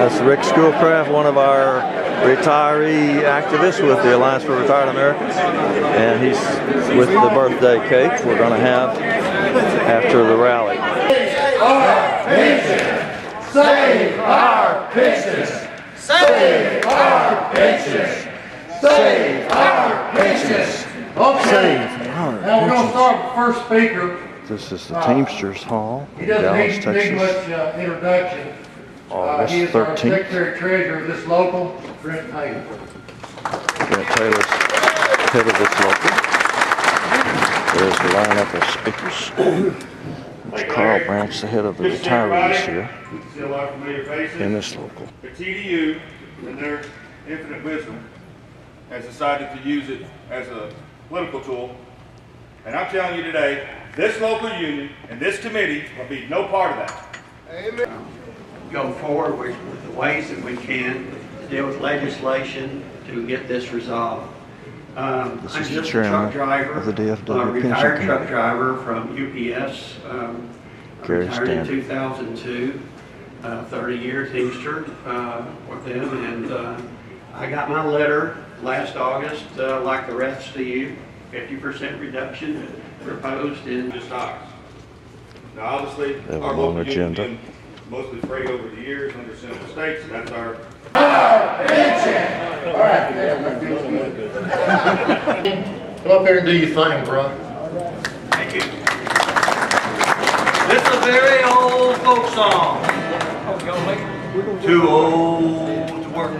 That's Rick Schoolcraft, one of our retiree activists with the Alliance for Retired Americans, and he's with the birthday cake we're going to have after the rally. Save our pensions! Save our pensions! Save our pensions! Okay. Save our Now we're going to start with the first speaker. This is the Teamsters Hall He in doesn't Dallas, need Texas. much introduction. August He is our 13th. Secretary-Treasurer of this local, Brent Taylor. Yeah, Taylor's head of this local. There's the lineup of speakers. There's Carl Branch, the head of the retirees here See a lot of familiar faces. in this local. The TDU, in their infinite wisdom, has decided to use it as a political tool. And I'm telling you today, this local union and this committee will be no part of that. Amen. Go forward with the ways that we can to deal with legislation to get this resolved. This I'm is the just a chairman truck driver, of the DFW retired Pension truck Committee. driver from UPS. Gary Retired in Stanton. 2002, 30-year Teamster with them, and I got my letter last August, like the rest of you, 50% reduction proposed in Just ours. Now, obviously, They have a our long local union agenda. has been mostly frayed over the years under Central States. That's our Pension! All right. Come up here and do your thing, bro. Thank you. This is a very old folk song. Too old to work.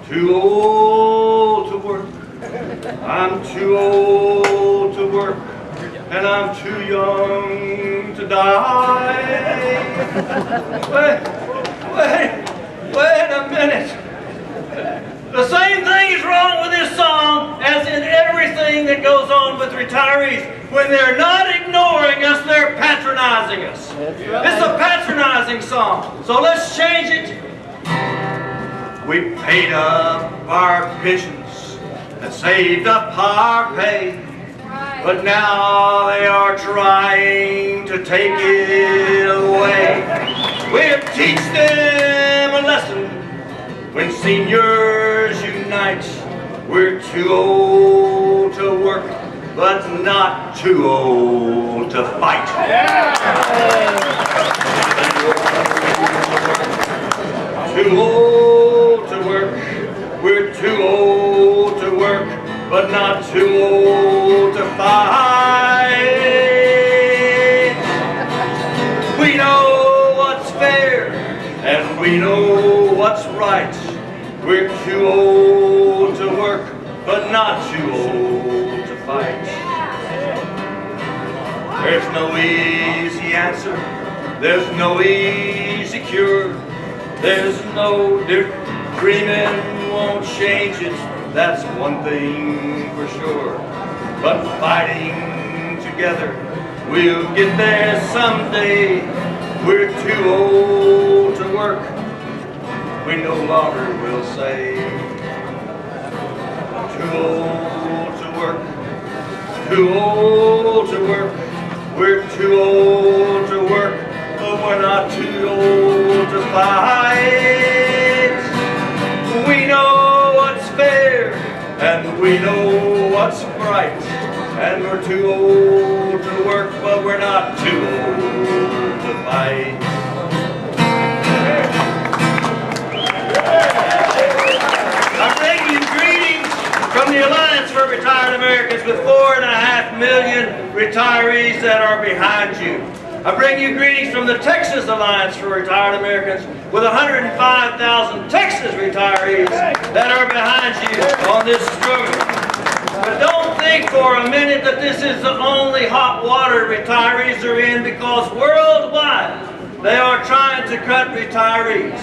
Too old to work. I'm too old to work. And I'm too young to die. Wait a minute. The same thing is wrong with this song as in everything that goes on with retirees. When they're not ignoring us, they're patronizing us. It's a patronizing song, so let's change it. We paid up our pensions and saved up our pay, but now they are trying to take it away. We'll teach them a lesson when seniors unite. We're too old to work, but not too old to fight. Too old to work, we're too old to work, but not too old to fight. We know what's fair, and we know what's right. We're too old to work, but not too old to fight. There's no easy answer, there's no easy cure. There's no dreaming won't change it, that's one thing for sure. But fighting together, we'll get there someday. We're too old to work, we no longer will say. Too old to work, too old to work. We're too old to work, but we're not too old to fight. We know what's fair, and we know what's right. And we're too old to work, but we're not too old to fight. I bring you greetings from the Alliance for Retired Americans with 4.5 million retirees that are behind you. I bring you greetings from the Texas Alliance for Retired Americans with 105,000 Texas retirees that are behind you on this struggle. But don't think for a minute that this is the only hot water retirees are in, because worldwide they are trying to cut retirees.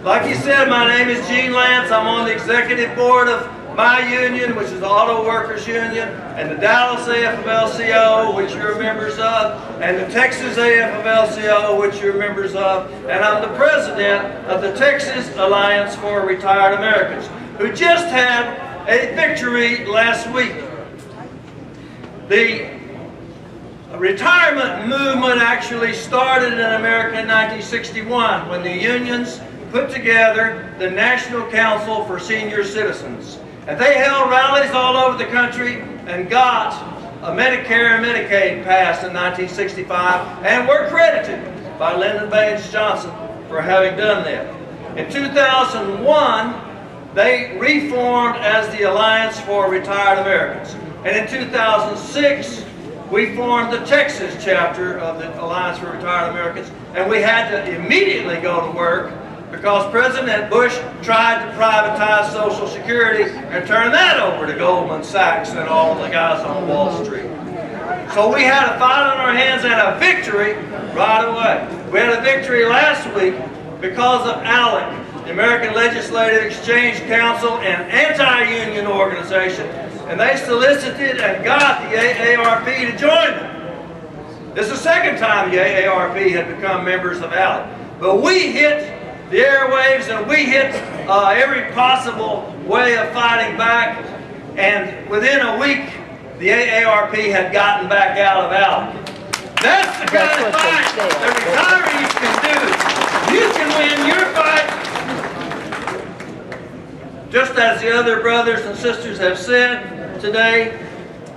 Like you said, my name is Gene Lance. I'm on the executive board of my union, which is the Auto Workers Union, and the Dallas AFL-CIO, which you're members of, and the Texas AFL-CIO, which you're members of, and I'm the president of the Texas Alliance for Retired Americans, who just had a victory last week. The retirement movement actually started in America in 1961 when the unions put together the National Council for Senior Citizens. And they held rallies all over the country and got a Medicare and Medicaid passed in 1965 and were credited by Lyndon Baines Johnson for having done that. In 2001, they reformed as the Alliance for Retired Americans. And in 2006, we formed the Texas chapter of the Alliance for Retired Americans, and we had to immediately go to work because President Bush tried to privatize Social Security and turn that over to Goldman Sachs and all the guys on Wall Street. So we had a fight on our hands and a victory right away. We had a victory last week because of ALEC, the American Legislative Exchange Council, an anti-union organization, and they solicited and got the AARP to join them. This is the second time the AARP had become members of ALEC. But we hit the airwaves and we hit every possible way of fighting back, and within a week the AARP had gotten back out of ALEC. That's the kind of fight that retirees can do. You can win your fight, just as the other brothers and sisters have said today.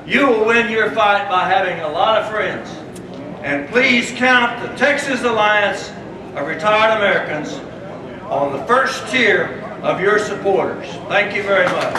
You will win your fight by having a lot of friends. And please count the Texas Alliance of Retired Americans on the first tier of your supporters. Thank you very much.